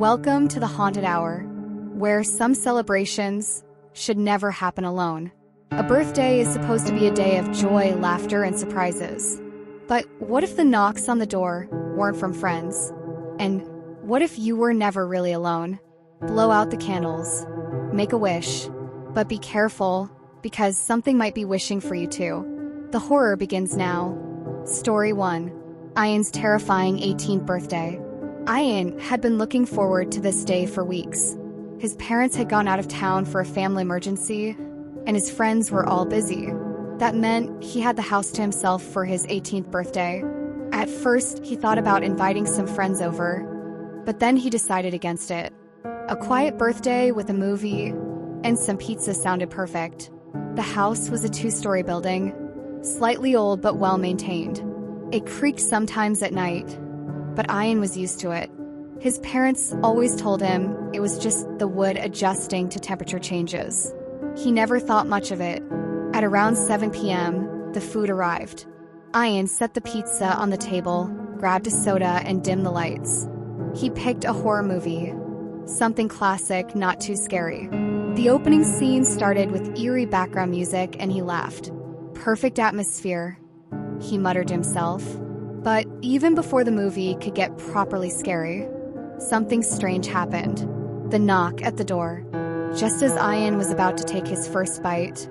Welcome to the Haunted Hour, where some celebrations should never happen alone. A birthday is supposed to be a day of joy, laughter, and surprises. But what if the knocks on the door weren't from friends? And what if you were never really alone? Blow out the candles, make a wish, but be careful because something might be wishing for you too. The horror begins now. Story 1. Ian's terrifying 18th birthday. Ian had been looking forward to this day for weeks. His parents had gone out of town for a family emergency, and his friends were all busy. That meant he had the house to himself for his 18th birthday. At first, he thought about inviting some friends over, but then he decided against it. A quiet birthday with a movie and some pizza sounded perfect. The house was a 2-story building, slightly old but well-maintained. It creaked sometimes at night, but Ian was used to it. His parents always told him it was just the wood adjusting to temperature changes. He never thought much of it. At around 7 p.m., the food arrived. Ian set the pizza on the table, grabbed a soda, and dimmed the lights. He picked a horror movie, something classic, not too scary. The opening scene started with eerie background music, and he laughed. Perfect atmosphere, he muttered to himself. But even before the movie could get properly scary, something strange happened. The knock at the door. Just as Ian was about to take his first bite,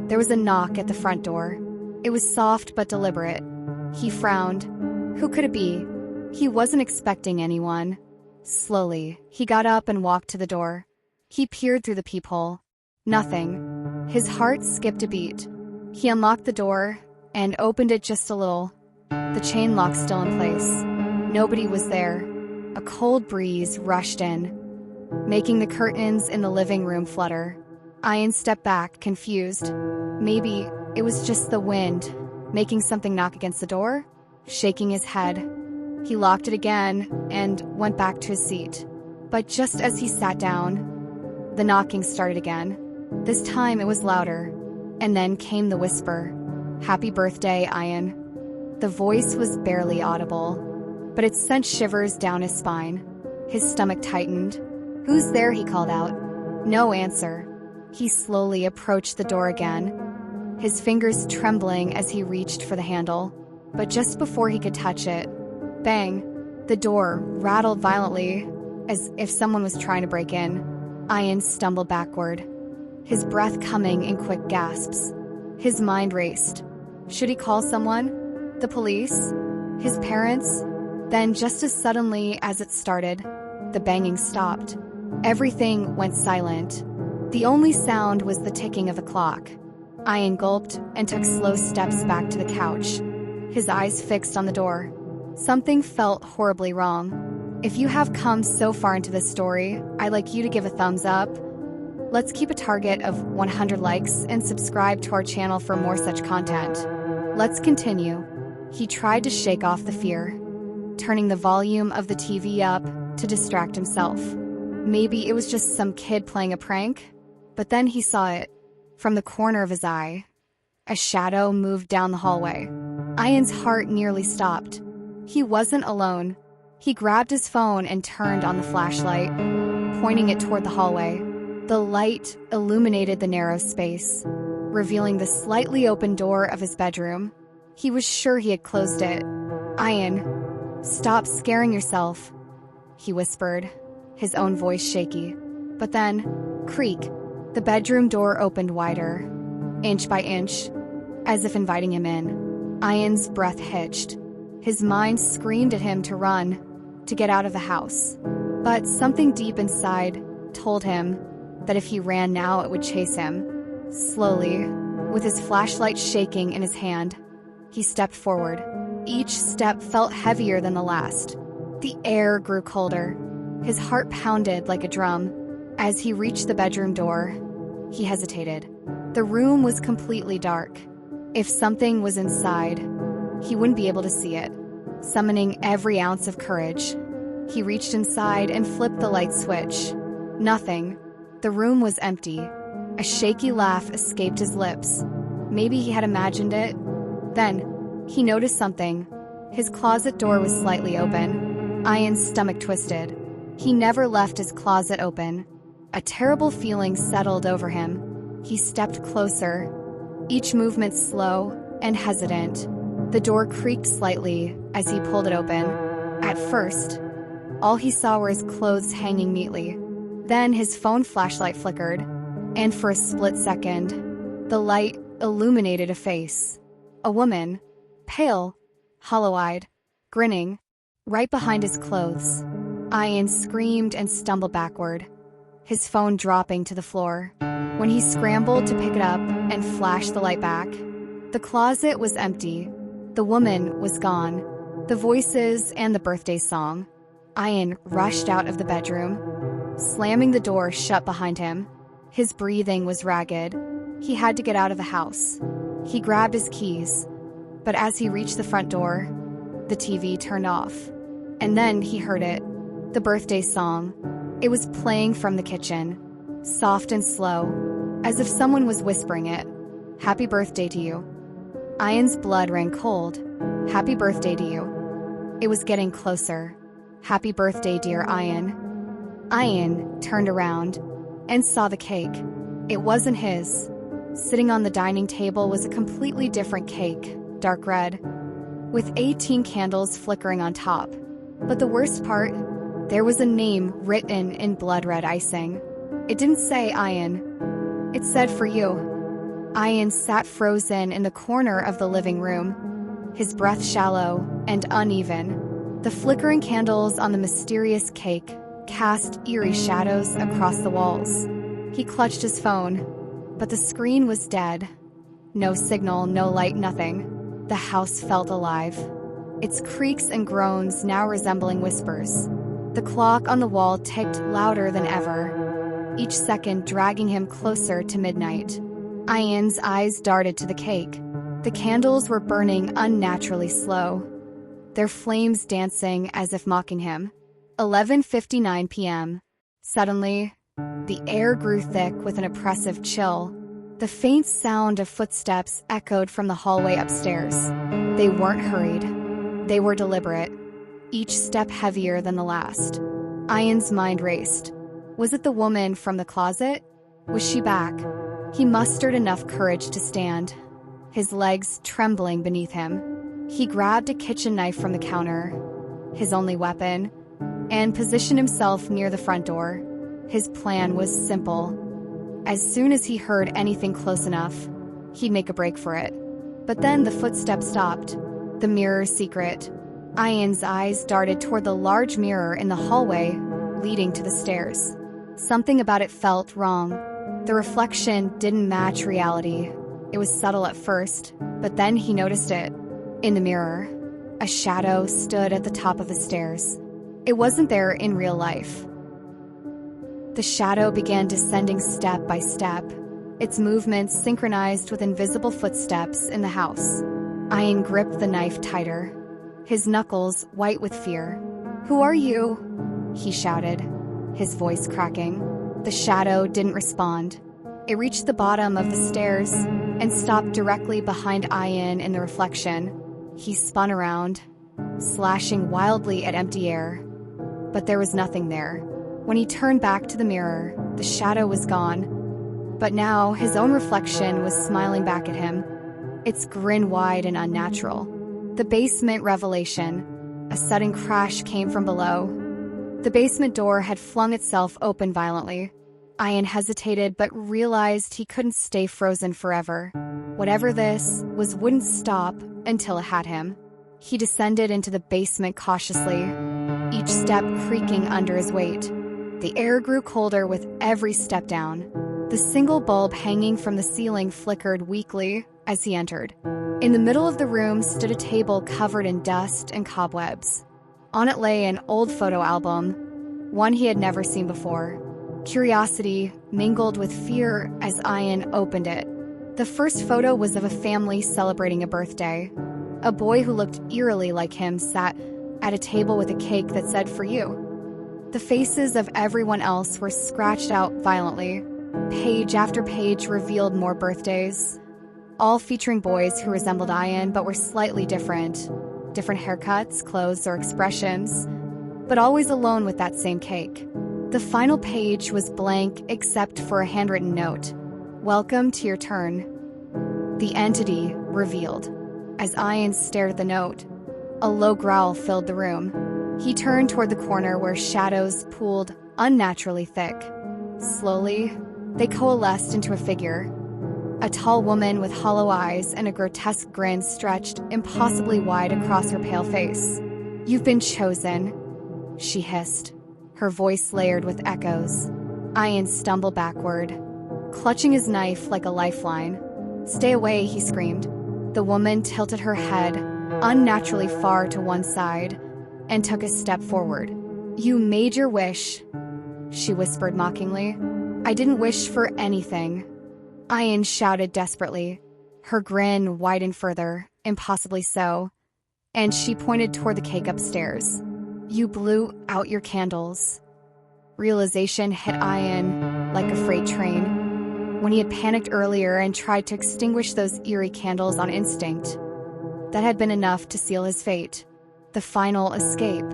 there was a knock at the front door. It was soft but deliberate. He frowned. Who could it be? He wasn't expecting anyone. Slowly, he got up and walked to the door. He peered through the peephole. Nothing. His heart skipped a beat. He unlocked the door and opened it just a little. The chain lock still in place. Nobody was there. A cold breeze rushed in, making the curtains in the living room flutter. Ian stepped back, confused. Maybe it was just the wind, making something knock against the door? Shaking his head, he locked it again and went back to his seat. But just as he sat down, the knocking started again. This time it was louder, and then came the whisper. "Happy birthday, Ian." The voice was barely audible, but it sent shivers down his spine. His stomach tightened. "Who's there?" he called out. No answer. He slowly approached the door again, his fingers trembling as he reached for the handle. But just before he could touch it, bang, the door rattled violently, as if someone was trying to break in. Ian stumbled backward, his breath coming in quick gasps. His mind raced. Should he call someone? The police? His parents? Then, just as suddenly as it started, the banging stopped. Everything went silent. The only sound was the ticking of the clock. Ian gulped and took slow steps back to the couch, his eyes fixed on the door. Something felt horribly wrong. If you have come so far into this story, I'd like you to give a thumbs up. Let's keep a target of 100 likes and subscribe to our channel for more such content. Let's continue. He tried to shake off the fear, turning the volume of the TV up to distract himself. Maybe it was just some kid playing a prank, but then he saw it. From the corner of his eye, a shadow moved down the hallway. Ian's heart nearly stopped. He wasn't alone. He grabbed his phone and turned on the flashlight, pointing it toward the hallway. The light illuminated the narrow space, revealing the slightly open door of his bedroom. He was sure he had closed it. "Ian, stop scaring yourself," he whispered, his own voice shaky. But then, creak, the bedroom door opened wider, inch by inch, as if inviting him in. Ian's breath hitched. His mind screamed at him to run, to get out of the house. But something deep inside told him that if he ran now, it would chase him. Slowly, with his flashlight shaking in his hand, he stepped forward. Each step felt heavier than the last. The air grew colder. His heart pounded like a drum. As he reached the bedroom door, he hesitated. The room was completely dark. If something was inside, he wouldn't be able to see it. Summoning every ounce of courage, he reached inside and flipped the light switch. Nothing. The room was empty. A shaky laugh escaped his lips. Maybe he had imagined it. Then, he noticed something. His closet door was slightly open. Ian's stomach twisted. He never left his closet open. A terrible feeling settled over him. He stepped closer, each movement slow and hesitant. The door creaked slightly as he pulled it open. At first, all he saw were his clothes hanging neatly. Then his phone flashlight flickered, and for a split second, the light illuminated a face. A woman, pale, hollow-eyed, grinning, right behind his clothes. Ian screamed and stumbled backward, his phone dropping to the floor. When he scrambled to pick it up and flash the light back, the closet was empty. The woman was gone. The voices and the birthday song. Ian rushed out of the bedroom, slamming the door shut behind him. His breathing was ragged. He had to get out of the house. He grabbed his keys, but as he reached the front door, the TV turned off. And then he heard it, the birthday song. It was playing from the kitchen, soft and slow, as if someone was whispering it. Happy birthday to you. Ian's blood ran cold. Happy birthday to you. It was getting closer. Happy birthday, dear Ian. Ian turned around and saw the cake. It wasn't his. Sitting on the dining table was a completely different cake, dark red, with 18 candles flickering on top. But the worst part, there was a name written in blood red icing. It didn't say Ian. It said for you. Ian sat frozen in the corner of the living room, his breath shallow and uneven. The flickering candles on the mysterious cake cast eerie shadows across the walls. He clutched his phone, but the screen was dead. No signal, no light, nothing. The house felt alive, its creaks and groans now resembling whispers. The clock on the wall ticked louder than ever, each second dragging him closer to midnight. Ian's eyes darted to the cake. The candles were burning unnaturally slow, their flames dancing as if mocking him. 11:59 p.m. Suddenly, the air grew thick with an oppressive chill. The faint sound of footsteps echoed from the hallway upstairs. They weren't hurried. They were deliberate, each step heavier than the last. Ian's mind raced. Was it the woman from the closet? Was she back? He mustered enough courage to stand, his legs trembling beneath him. He grabbed a kitchen knife from the counter, his only weapon, and positioned himself near the front door. His plan was simple. As soon as he heard anything close enough, he'd make a break for it. But then the footsteps stopped. The mirror's secret. Ian's eyes darted toward the large mirror in the hallway leading to the stairs. Something about it felt wrong. The reflection didn't match reality. It was subtle at first, but then he noticed it. In the mirror, a shadow stood at the top of the stairs. It wasn't there in real life. The shadow began descending step by step, its movements synchronized with invisible footsteps in the house. Ian gripped the knife tighter, his knuckles white with fear. "Who are you?" he shouted, his voice cracking. The shadow didn't respond. It reached the bottom of the stairs and stopped directly behind Ian in the reflection. He spun around, slashing wildly at empty air. But there was nothing there. When he turned back to the mirror, the shadow was gone. But now his own reflection was smiling back at him, its grin wide and unnatural. The basement revelation. A sudden crash came from below. The basement door had flung itself open violently. Ian hesitated but realized he couldn't stay frozen forever. Whatever this was wouldn't stop until it had him. He descended into the basement cautiously, each step creaking under his weight. The air grew colder with every step down. The single bulb hanging from the ceiling flickered weakly as he entered. In the middle of the room stood a table covered in dust and cobwebs. On it lay an old photo album, one he had never seen before. Curiosity mingled with fear as Ian opened it. The first photo was of a family celebrating a birthday. A boy who looked eerily like him sat at a table with a cake that said, "For you." The faces of everyone else were scratched out violently. Page after page revealed more birthdays, all featuring boys who resembled Ian but were slightly different. Different haircuts, clothes, or expressions. but always alone with that same cake. The final page was blank except for a handwritten note. "Welcome to your turn." The entity revealed. As Ian stared at the note, a low growl filled the room. He turned toward the corner where shadows pooled unnaturally thick. Slowly, they coalesced into a figure. A tall woman with hollow eyes and a grotesque grin stretched impossibly wide across her pale face. "You've been chosen," she hissed, her voice layered with echoes. Ian stumbled backward, clutching his knife like a lifeline. "Stay away," he screamed. The woman tilted her head unnaturally far to one side and took a step forward. "You made your wish," she whispered mockingly. "I didn't wish for anything," Ian shouted desperately. Her grin widened further, impossibly so, and she pointed toward the cake upstairs. "You blew out your candles." Realization hit Ian like a freight train. When he had panicked earlier and tried to extinguish those eerie candles on instinct, that had been enough to seal his fate. The final escape.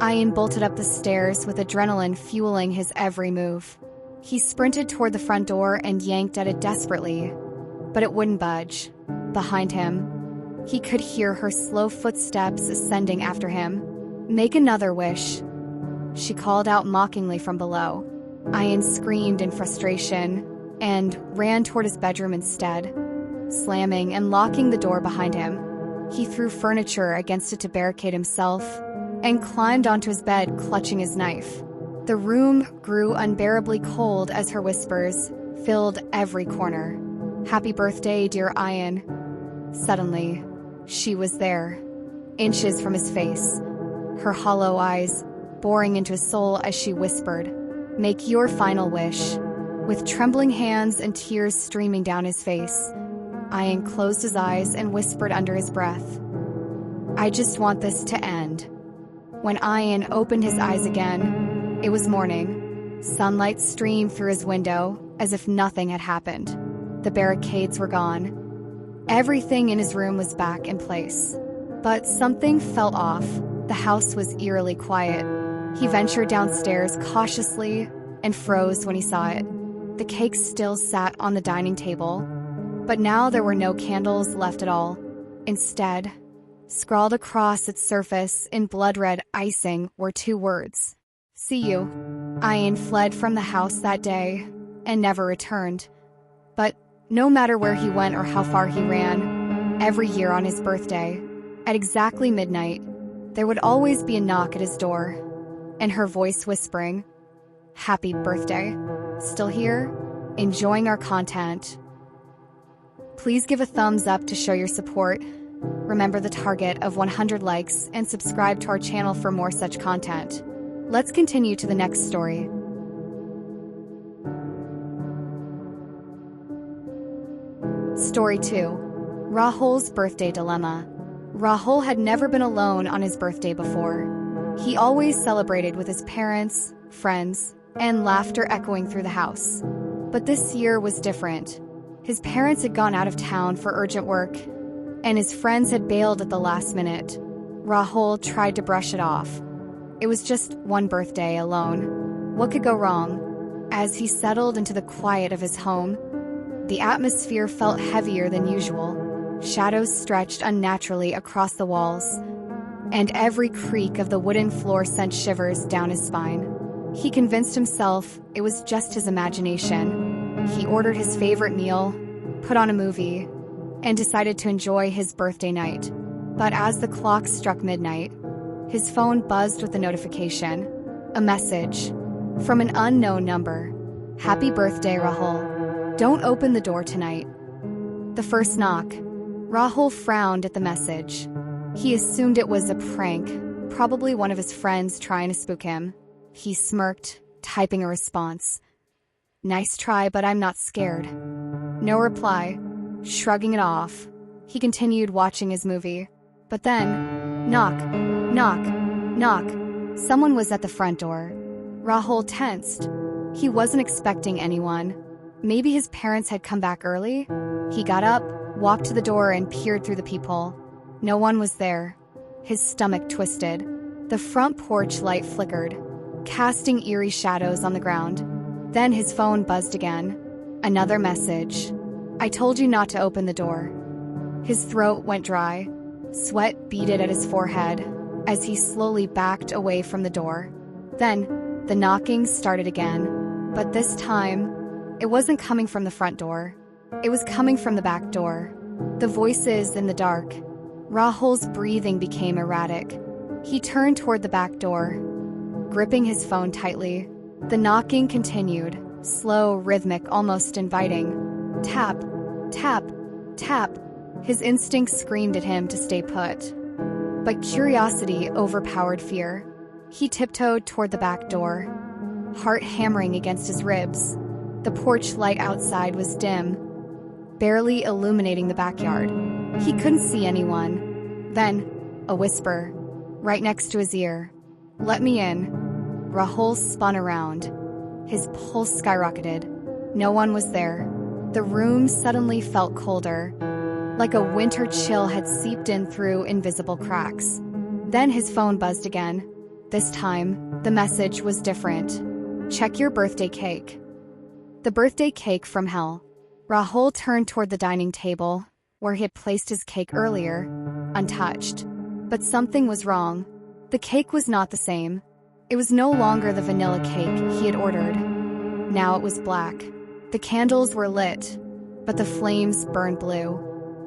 Ian bolted up the stairs with adrenaline fueling his every move. He sprinted toward the front door and yanked at it desperately, but it wouldn't budge. Behind him, he could hear her slow footsteps ascending after him. "Make another wish," she called out mockingly from below. Ian screamed in frustration and ran toward his bedroom instead, slamming and locking the door behind him. He threw furniture against it to barricade himself and climbed onto his bed, clutching his knife. The room grew unbearably cold as her whispers filled every corner. "Happy birthday, dear Ian." Suddenly, she was there, inches from his face, her hollow eyes boring into his soul as she whispered, "Make your final wish." With trembling hands and tears streaming down his face, Ian closed his eyes and whispered under his breath, "I just want this to end." When Ian opened his eyes again, it was morning. Sunlight streamed through his window as if nothing had happened. The barricades were gone. Everything in his room was back in place. But something felt off. The house was eerily quiet. He ventured downstairs cautiously and froze when he saw it. The cake still sat on the dining table, but now there were no candles left at all. Instead, scrawled across its surface in blood-red icing were two words: "See you." Ian fled from the house that day and never returned. But no matter where he went or how far he ran, every year on his birthday, at exactly midnight, there would always be a knock at his door, and her voice whispering, "Happy birthday. Still here? Enjoying our content?" Please give a thumbs up to show your support. Remember the target of 100 likes and subscribe to our channel for more such content. Let's continue to the next story. Story 2. Rahul's Birthday Dilemma. Rahul had never been alone on his birthday before. He always celebrated with his parents, friends, and laughter echoing through the house. But this year was different. His parents had gone out of town for urgent work, and his friends had bailed at the last minute. Rahul tried to brush it off. It was just one birthday alone. What could go wrong? As he settled into the quiet of his home, the atmosphere felt heavier than usual. Shadows stretched unnaturally across the walls, and every creak of the wooden floor sent shivers down his spine. He convinced himself it was just his imagination. He ordered his favorite meal, put on a movie, and decided to enjoy his birthday night. But as the clock struck midnight, his phone buzzed with a notification. A message from an unknown number. "Happy birthday, Rahul. Don't open the door tonight." The first knock. Rahul frowned at the message. He assumed it was a prank, probably one of his friends trying to spook him. He smirked, typing a response. "Nice try, but I'm not scared." No reply. Shrugging it off, he continued watching his movie. But then, knock, knock, knock. Someone was at the front door. Rahul tensed. He wasn't expecting anyone. Maybe his parents had come back early? He got up, walked to the door, and peered through the peephole. No one was there. His stomach twisted. The front porch light flickered, casting eerie shadows on the ground. Then his phone buzzed again. Another message. "I told you not to open the door." His throat went dry. Sweat beaded at his forehead as he slowly backed away from the door. Then, the knocking started again. But this time, it wasn't coming from the front door. It was coming from the back door. The voices in the dark. Rahul's breathing became erratic. He turned toward the back door, gripping his phone tightly. The knocking continued, slow, rhythmic, almost inviting. Tap, tap, tap. His instincts screamed at him to stay put. But curiosity overpowered fear. He tiptoed toward the back door, heart hammering against his ribs. The porch light outside was dim, barely illuminating the backyard. He couldn't see anyone. Then, a whisper, right next to his ear. "Let me in." Rahul spun around. His pulse skyrocketed. No one was there. The room suddenly felt colder, like a winter chill had seeped in through invisible cracks. Then his phone buzzed again. This time, the message was different. "Check your birthday cake." The birthday cake from hell. Rahul turned toward the dining table, where he had placed his cake earlier, untouched. But something was wrong. The cake was not the same. It was no longer the vanilla cake he had ordered. Now it was black. The candles were lit, but the flames burned blue.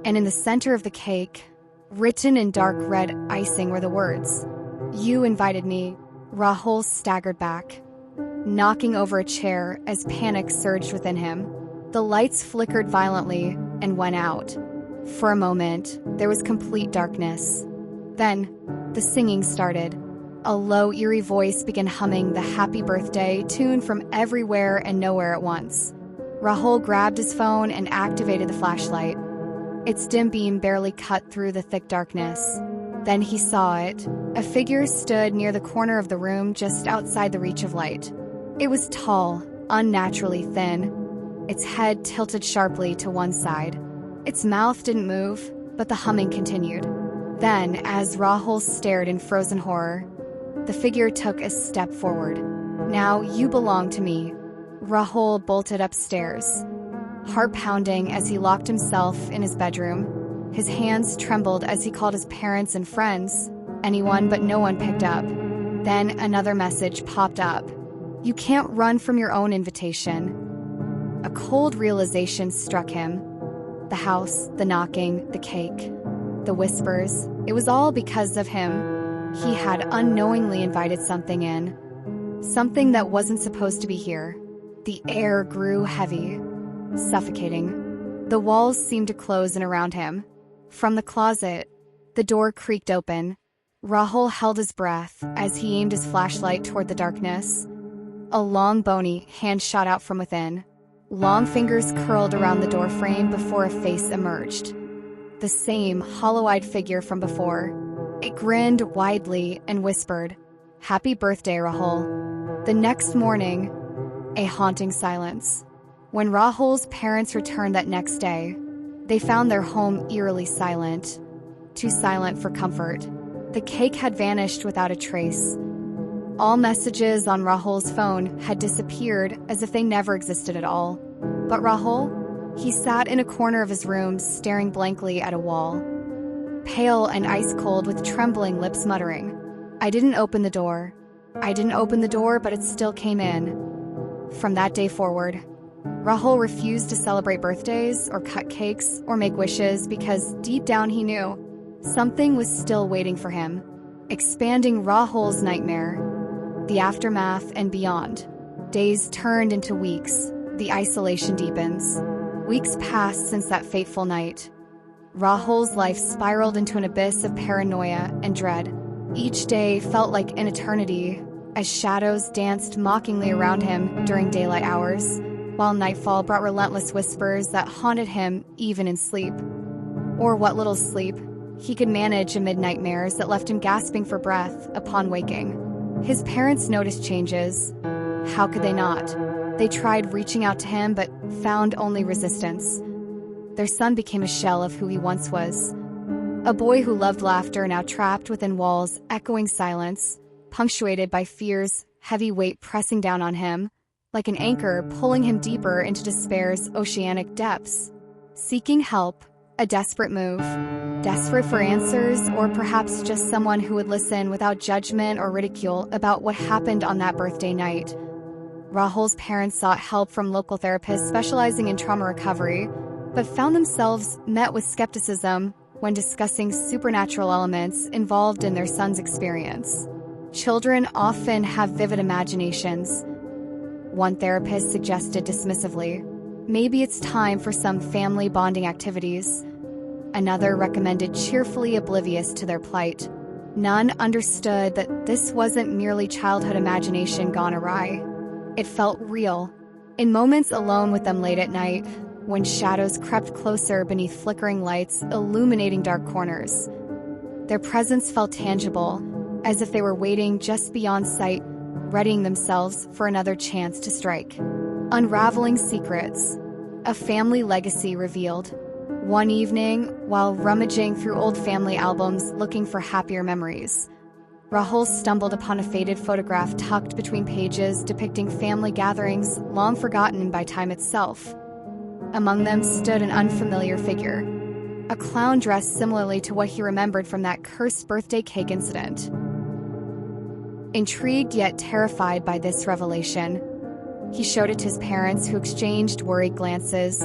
And in the center of the cake, written in dark red icing, were the words, "You invited me." Rahul staggered back, knocking over a chair as panic surged within him. The lights flickered violently and went out. For a moment, there was complete darkness. Then, the singing started. A low, eerie voice began humming the happy birthday tune from everywhere and nowhere at once. Rahul grabbed his phone and activated the flashlight. Its dim beam barely cut through the thick darkness. Then he saw it. A figure stood near the corner of the room just outside the reach of light. It was tall, unnaturally thin, its head tilted sharply to one side. Its mouth didn't move, but the humming continued. Then, as Rahul stared in frozen horror, the figure took a step forward. "Now you belong to me." Rahul bolted upstairs, heart pounding as he locked himself in his bedroom. His hands trembled as he called his parents and friends, anyone but no one picked up. Then another message popped up. "You can't run from your own invitation." A cold realization struck him. The house, the knocking, the cake, the whispers. It was all because of him. He had unknowingly invited something in. Something that wasn't supposed to be here. The air grew heavy, suffocating. The walls seemed to close in around him. From the closet, the door creaked open. Rahul held his breath as he aimed his flashlight toward the darkness. A long, bony hand shot out from within. Long fingers curled around the doorframe before a face emerged. The same hollow-eyed figure from before. It grinned widely and whispered, "Happy birthday, Rahul." The next morning, a haunting silence. When Rahul's parents returned that next day, they found their home eerily silent. Too silent for comfort. The cake had vanished without a trace. All messages on Rahul's phone had disappeared as if they never existed at all. But Rahul? He sat in a corner of his room, staring blankly at a wall. Pale and ice-cold, with trembling lips muttering, "I didn't open the door. I didn't open the door, but it still came in." From that day forward, Rahul refused to celebrate birthdays or cut cakes or make wishes because deep down he knew something was still waiting for him, expanding Rahul's nightmare. The aftermath and beyond. Days turned into weeks. The isolation deepens. Weeks passed since that fateful night. Rahul's life spiraled into an abyss of paranoia and dread. Each day felt like an eternity as shadows danced mockingly around him during daylight hours, while nightfall brought relentless whispers that haunted him even in sleep. Or what little sleep he could manage amid nightmares that left him gasping for breath upon waking. His parents noticed changes. How could they not? They tried reaching out to him but found only resistance. Their son became a shell of who he once was. A boy who loved laughter, now trapped within walls, echoing silence. punctuated by fear's heavy weight pressing down on him, like an anchor pulling him deeper into despair's oceanic depths. Seeking help, a desperate move, desperate for answers, or perhaps just someone who would listen without judgment or ridicule about what happened on that birthday night. Rahul's parents sought help from local therapists specializing in trauma recovery, but found themselves met with skepticism when discussing supernatural elements involved in their son's experience. Children often have vivid imaginations. One therapist suggested dismissively, maybe it's time for some family bonding activities. Another recommended cheerfully oblivious to their plight. None understood that this wasn't merely childhood imagination gone awry. It felt real. In moments alone with them late at night, when shadows crept closer beneath flickering lights illuminating dark corners, their presence felt tangible, as if they were waiting just beyond sight, readying themselves for another chance to strike. Unraveling secrets. A family legacy revealed. One evening, while rummaging through old family albums looking for happier memories, Rahul stumbled upon a faded photograph tucked between pages depicting family gatherings long forgotten by time itself. Among them stood an unfamiliar figure, a clown dressed similarly to what he remembered from that cursed birthday cake incident. Intrigued yet terrified by this revelation, he showed it to his parents, who exchanged worried glances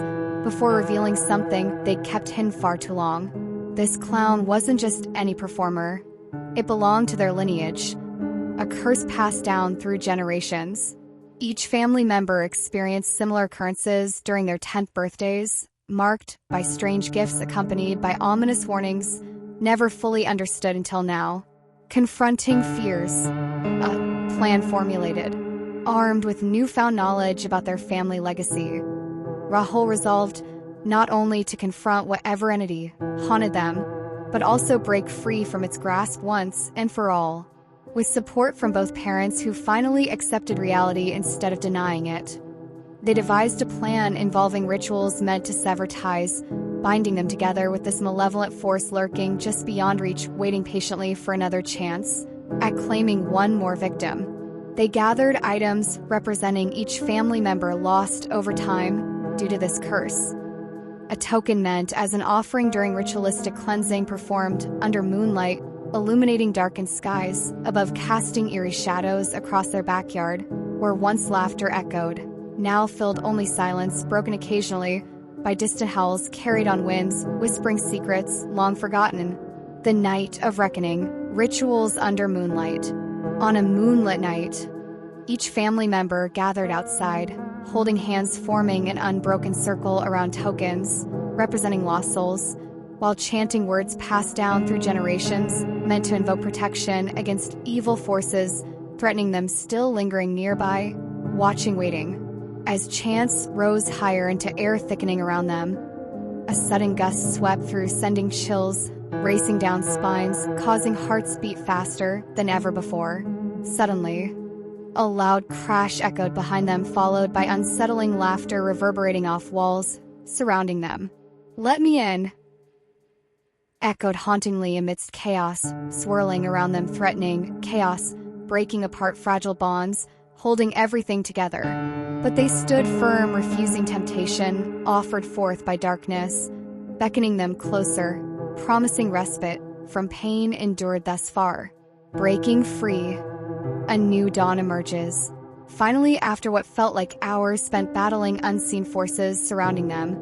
before revealing something they'd kept hidden far too long. This clown wasn't just any performer. It belonged to their lineage, a curse passed down through generations. Each family member experienced similar occurrences during their 10th birthdays, marked by strange gifts accompanied by ominous warnings never fully understood until now. Confronting fears, a plan formulated. Armed with newfound knowledge about their family legacy, Rahul resolved not only to confront whatever entity haunted them, but also break free from its grasp once and for all. With support from both parents who finally accepted reality instead of denying it, they devised a plan involving rituals meant to sever ties, binding them together with this malevolent force lurking just beyond reach, waiting patiently for another chance at claiming one more victim. They gathered items representing each family member lost over time due to this curse. A token meant as an offering during ritualistic cleansing performed under moonlight, illuminating darkened skies above, casting eerie shadows across their backyard, where once laughter echoed, now filled only silence, broken occasionally by distant howls carried on winds, whispering secrets long forgotten. The night of reckoning, rituals under moonlight. On a moonlit night, each family member gathered outside, holding hands, forming an unbroken circle around tokens representing lost souls, while chanting words passed down through generations meant to invoke protection against evil forces threatening them still lingering nearby, watching, waiting. As chants rose higher into air thickening around them, a sudden gust swept through, sending chills racing down spines, causing hearts beat faster than ever before. Suddenly, a loud crash echoed behind them, followed by unsettling laughter reverberating off walls surrounding them. "Let me in," echoed hauntingly amidst chaos swirling around them, threatening chaos, breaking apart fragile bonds, holding everything together. But they stood firm, refusing temptation offered forth by darkness, beckoning them closer, promising respite from pain endured thus far. Breaking free, a new dawn emerges. Finally, after what felt like hours spent battling unseen forces surrounding them,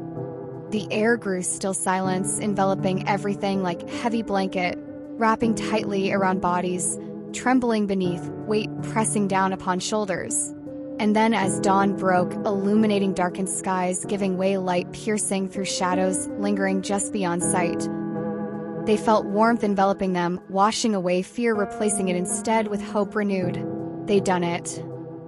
the air grew still, silence enveloping everything like heavy blanket, wrapping tightly around bodies, trembling beneath, weight pressing down upon shoulders. And then as dawn broke, illuminating darkened skies, giving way, light piercing through shadows lingering just beyond sight. They felt warmth enveloping them, washing away fear, replacing it instead with hope renewed. They'd done it.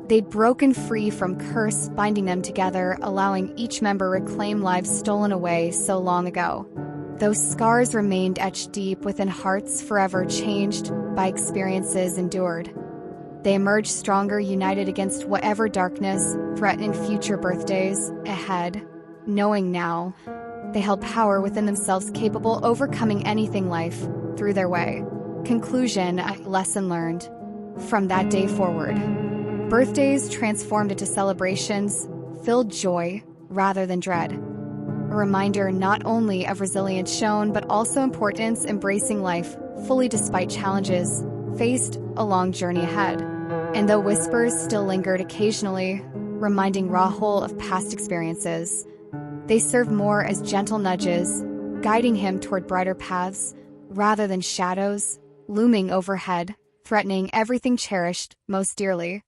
They'd broken free from curse, binding them together, allowing each member reclaim lives stolen away so long ago. Those scars remained etched deep within hearts forever changed by experiences endured. They emerged stronger, united against whatever darkness threatened future birthdays ahead, knowing now they held power within themselves, capable of overcoming anything life threw their way. Conclusion, a lesson learned. From that day forward, birthdays transformed into celebrations filled joy rather than dread. A reminder not only of resilience shown, but also importance embracing life fully despite challenges faced a long journey ahead. And though whispers still lingered occasionally, reminding Rahul of past experiences, they served more as gentle nudges, guiding him toward brighter paths rather than shadows looming overhead, threatening everything cherished most dearly.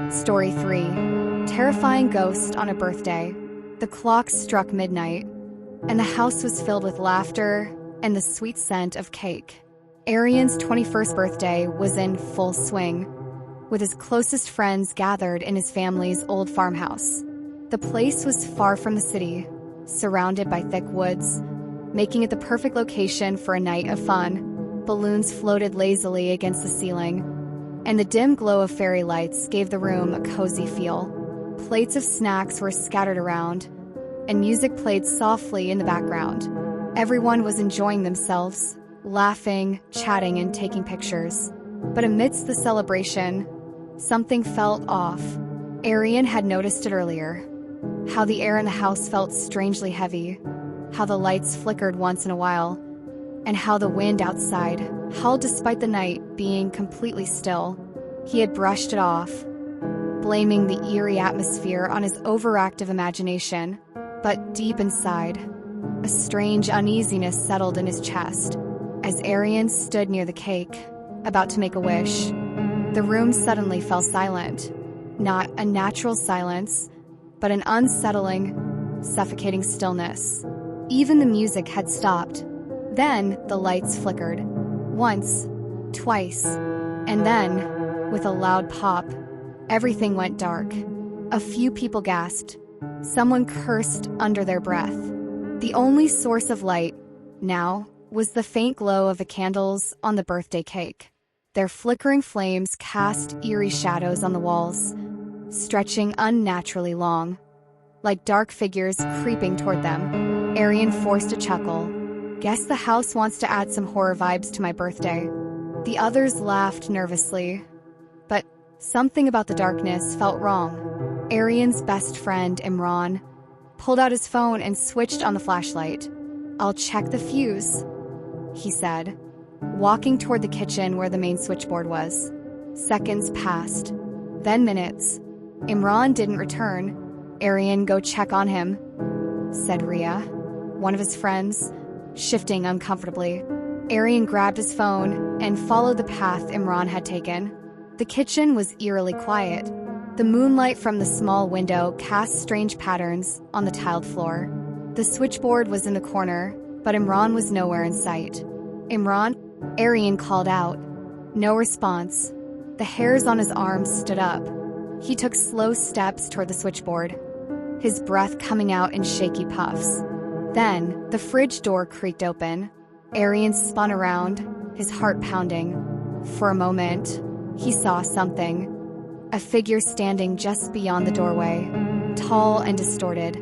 Story 3. Terrifying Ghost on a Birthday. The clock struck midnight, and the house was filled with laughter and the sweet scent of cake. Arian's 21st birthday was in full swing, with his closest friends gathered in his family's old farmhouse. The place was far from the city, surrounded by thick woods, making it the perfect location for a night of fun. Balloons floated lazily against the ceiling, and the dim glow of fairy lights gave the room a cozy feel. Plates of snacks were scattered around, and music played softly in the background. Everyone was enjoying themselves, laughing, chatting, and taking pictures. But amidst the celebration, something felt off. Arian had noticed it earlier. How the air in the house felt strangely heavy, how the lights flickered once in a while, and how the wind outside howled despite the night being completely still. He had brushed it off, blaming the eerie atmosphere on his overactive imagination. But deep inside, a strange uneasiness settled in his chest. As Arian stood near the cake, about to make a wish, the room suddenly fell silent. Not a natural silence, but an unsettling, suffocating stillness. Even the music had stopped. Then the lights flickered. Once, twice, and then, with a loud pop, everything went dark. A few people gasped. Someone cursed under their breath. The only source of light, now, was the faint glow of the candles on the birthday cake. Their flickering flames cast eerie shadows on the walls, stretching unnaturally long, like dark figures creeping toward them. Arian forced a chuckle. Guess the house wants to add some horror vibes to my birthday. The others laughed nervously, but something about the darkness felt wrong. Arian's best friend, Imran, pulled out his phone and switched on the flashlight. "I'll check the fuse," he said, walking toward the kitchen where the main switchboard was. Seconds passed, then minutes. Imran didn't return. "Arian, go check on him," said Ria, one of his friends, shifting uncomfortably. Arian grabbed his phone and followed the path Imran had taken. The kitchen was eerily quiet. The moonlight from the small window cast strange patterns on the tiled floor. The switchboard was in the corner, but Imran was nowhere in sight. "Imran?" Arian called out. No response. The hairs on his arms stood up. He took slow steps toward the switchboard, his breath coming out in shaky puffs. Then, the fridge door creaked open. Arian spun around, his heart pounding. For a moment, he saw something. A figure standing just beyond the doorway, tall and distorted,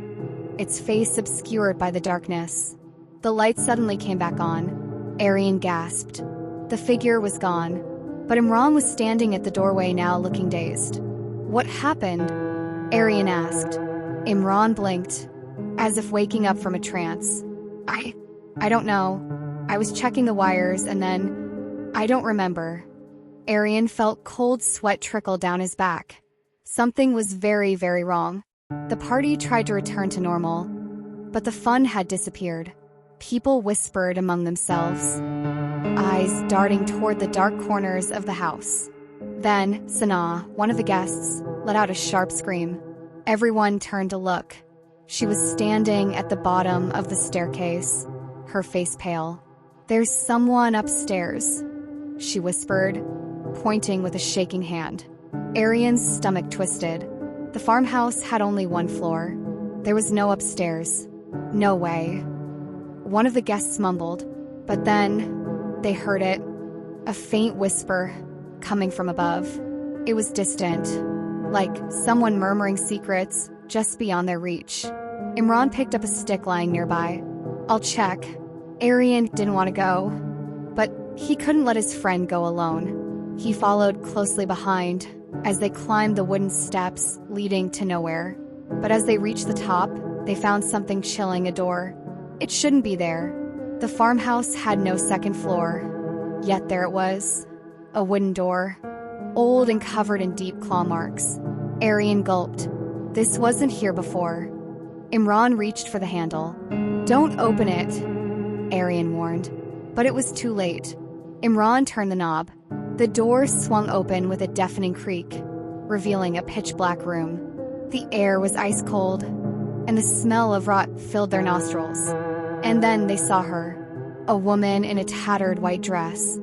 its face obscured by the darkness. The light suddenly came back on. Arian gasped. The figure was gone, but Imran was standing at the doorway now, looking dazed. "What happened?" Arian asked. Imran blinked, as if waking up from a trance. I don't know. I was checking the wires and then... I don't remember." Arian felt cold sweat trickle down his back. Something was very, very wrong. The party tried to return to normal, but the fun had disappeared. People whispered among themselves, eyes darting toward the dark corners of the house. Then, Sana, one of the guests, let out a sharp scream. Everyone turned to look. She was standing at the bottom of the staircase, her face pale. "There's someone upstairs," she whispered, pointing with a shaking hand. Arian's stomach twisted. The farmhouse had only one floor. There was no upstairs. No way. One of the guests mumbled, but then they heard it, a faint whisper coming from above. It was distant, like someone murmuring secrets just beyond their reach. Imran picked up a stick lying nearby. "I'll check," Arian didn't want to go, but he couldn't let his friend go alone. He followed closely behind as they climbed the wooden steps leading to nowhere. But as they reached the top, they found something chilling a door. It shouldn't be there. The farmhouse had no second floor, yet there it was, a wooden door, old and covered in deep claw marks. Arian gulped. This wasn't here before. Imran reached for the handle. Don't open it, Arian warned. But it was too late. Imran turned the knob. The door swung open with a deafening creak, revealing a pitch-black room. The air was ice cold, and the smell of rot filled their nostrils. And then they saw her, a woman in a tattered white dress,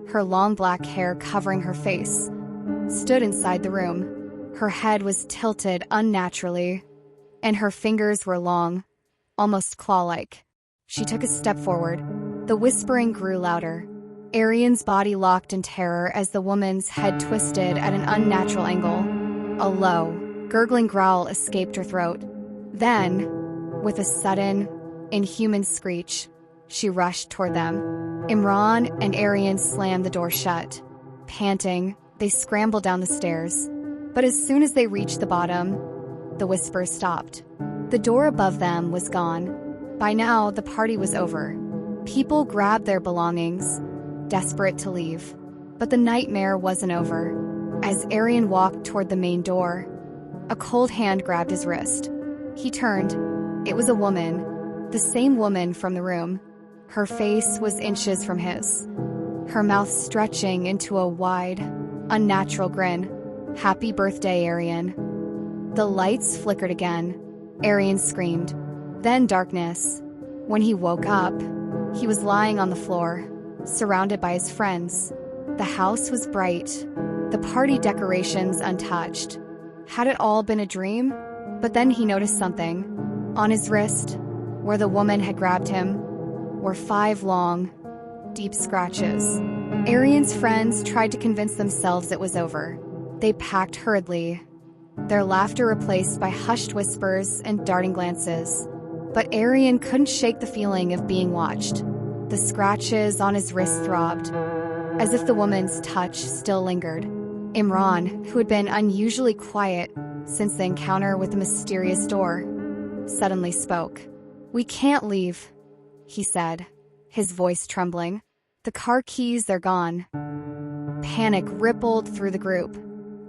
her long black hair covering her face, stood inside the room. Her head was tilted unnaturally, and her fingers were long, almost claw-like. She took a step forward. The whispering grew louder. Arian's body locked in terror as the woman's head twisted at an unnatural angle. A low, gurgling growl escaped her throat. Then, with a sudden, inhuman screech, she rushed toward them. Imran and Arian slammed the door shut. Panting, they scrambled down the stairs. But as soon as they reached the bottom, the whispers stopped. The door above them was gone. By now, the party was over. People grabbed their belongings, desperate to leave. But the nightmare wasn't over. As Arian walked toward the main door, a cold hand grabbed his wrist. He turned. It was a woman, the same woman from the room. Her face was inches from his, her mouth stretching into a wide, unnatural grin. Happy birthday, Arian. The lights flickered again. Arian screamed. Then darkness. When he woke up, he was lying on the floor, surrounded by his friends. The house was bright, the party decorations untouched. Had it all been a dream? But then he noticed something. On his wrist, where the woman had grabbed him, were 5 long, deep scratches. Arian's friends tried to convince themselves it was over. They packed hurriedly, their laughter replaced by hushed whispers and darting glances. But Arian couldn't shake the feeling of being watched. The scratches on his wrist throbbed, as if the woman's touch still lingered. Imran, who had been unusually quiet since the encounter with the mysterious door, suddenly spoke. "We can't leave," he said, his voice trembling. "The car keys, they're gone." Panic rippled through the group.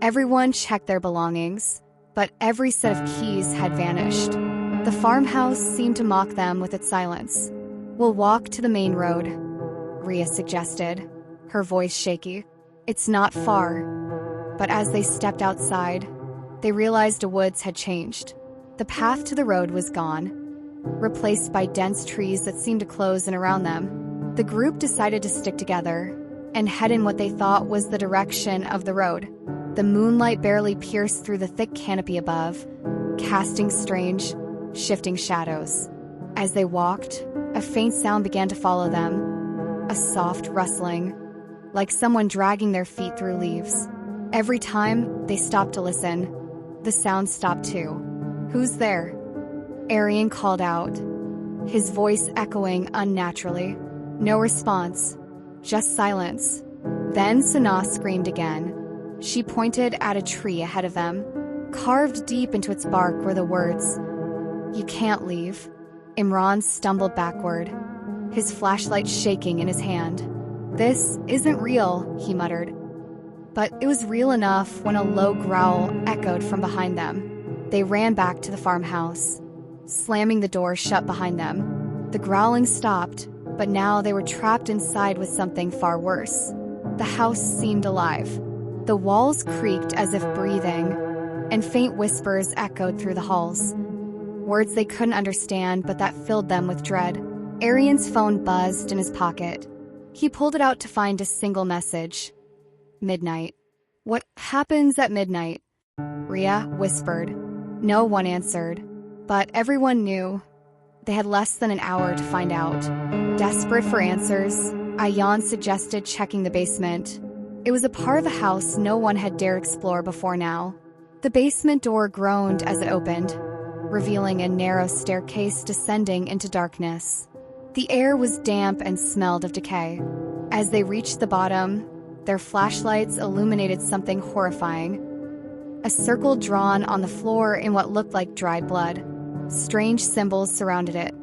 Everyone checked their belongings, but every set of keys had vanished. The farmhouse seemed to mock them with its silence. "We'll walk to the main road," Rhea suggested, her voice shaky. "It's not far." But as they stepped outside, they realized the woods had changed. The path to the road was gone, replaced by dense trees that seemed to close in around them. The group decided to stick together and head in what they thought was the direction of the road. The moonlight barely pierced through the thick canopy above, casting strange, shifting shadows. As they walked, a faint sound began to follow them, a soft rustling, like someone dragging their feet through leaves. Every time they stopped to listen, the sound stopped too. "Who's there?" Arian called out, his voice echoing unnaturally. No response, just silence. Then Sanaa screamed again. She pointed at a tree ahead of them. Carved deep into its bark were the words, "You can't leave." Imran stumbled backward, his flashlight shaking in his hand. "This isn't real," he muttered. But it was real enough when a low growl echoed from behind them. They ran back to the farmhouse, slamming the door shut behind them. The growling stopped, but now they were trapped inside with something far worse. The house seemed alive. The walls creaked as if breathing, and faint whispers echoed through the halls. Words they couldn't understand, but that filled them with dread. Arian's phone buzzed in his pocket. He pulled it out to find a single message. Midnight. "What happens at midnight?" Rhea whispered. No one answered, but everyone knew. They had less than an hour to find out. Desperate for answers, Ayan suggested checking the basement. It was a part of the house no one had dared explore before now. The basement door groaned as it opened, revealing a narrow staircase descending into darkness. The air was damp and smelled of decay. As they reached the bottom, their flashlights illuminated something horrifying. A circle drawn on the floor in what looked like dried blood. Strange symbols surrounded it,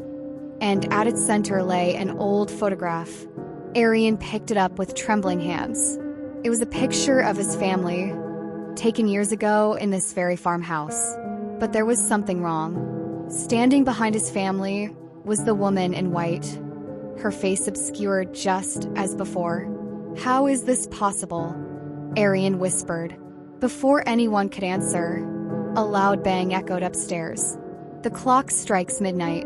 and at its center lay an old photograph. Eerie picked it up with trembling hands. It was a picture of his family, taken years ago in this very farmhouse. But there was something wrong. Standing behind his family was the woman in white, her face obscured just as before. "How is this possible?" Eerie whispered. Before anyone could answer, a loud bang echoed upstairs. The clock strikes midnight.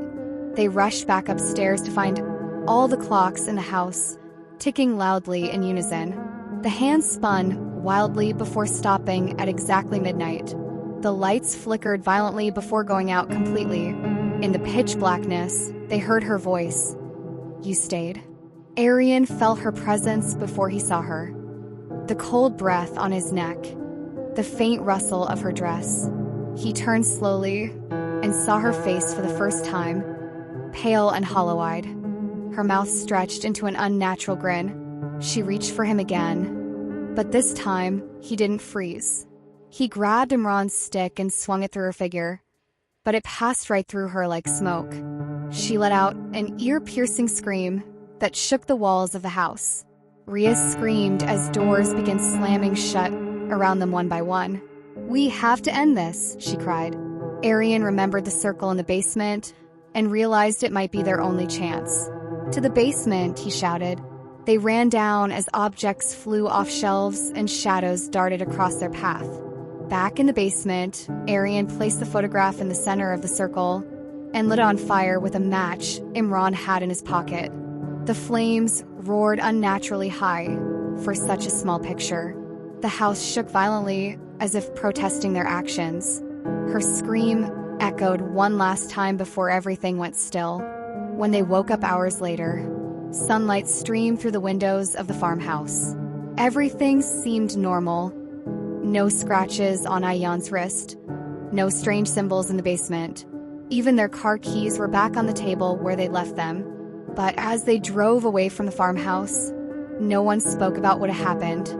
They rushed back upstairs to find all the clocks in the house ticking loudly in unison. The hands spun wildly before stopping at exactly midnight. The lights flickered violently before going out completely. In the pitch blackness, they heard her voice. "You stayed." Eerie felt her presence before he saw her. The cold breath on his neck, the faint rustle of her dress. He turned slowly and saw her face for the first time, pale and hollow-eyed. Her mouth stretched into an unnatural grin. She reached for him again, but this time he didn't freeze. He grabbed Imran's stick and swung it through her figure, but it passed right through her like smoke. She let out an ear-piercing scream that shook the walls of the house. Rhea screamed as doors began slamming shut around them one by one. "We have to end this," she cried. Eerie remembered the circle in the basement and realized it might be their only chance. "To the basement," he shouted. They ran down as objects flew off shelves and shadows darted across their path. Back in the basement, Eerie placed the photograph in the center of the circle and lit it on fire with a match Imran had in his pocket. The flames roared unnaturally high for such a small picture. The house shook violently as if protesting their actions. Her scream echoed one last time before everything went still. When they woke up hours later, sunlight streamed through the windows of the farmhouse. Everything seemed normal. No scratches on Ayan's wrist. No strange symbols in the basement. Even their car keys were back on the table where they'd left them. But as they drove away from the farmhouse, no one spoke about what had happened.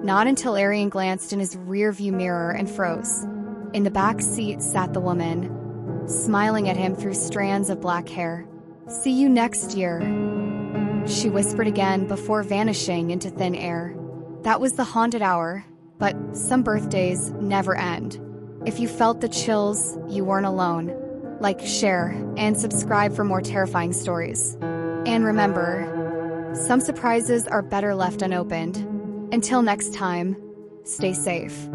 Not until Eerie glanced in his rearview mirror and froze. In the back seat sat the woman, smiling at him through strands of black hair. "See you next year," she whispered again before vanishing into thin air. That was the haunted hour, but some birthdays never end. If you felt the chills, you weren't alone. Like, share, and subscribe for more terrifying stories. And remember, some surprises are better left unopened. Until next time, stay safe.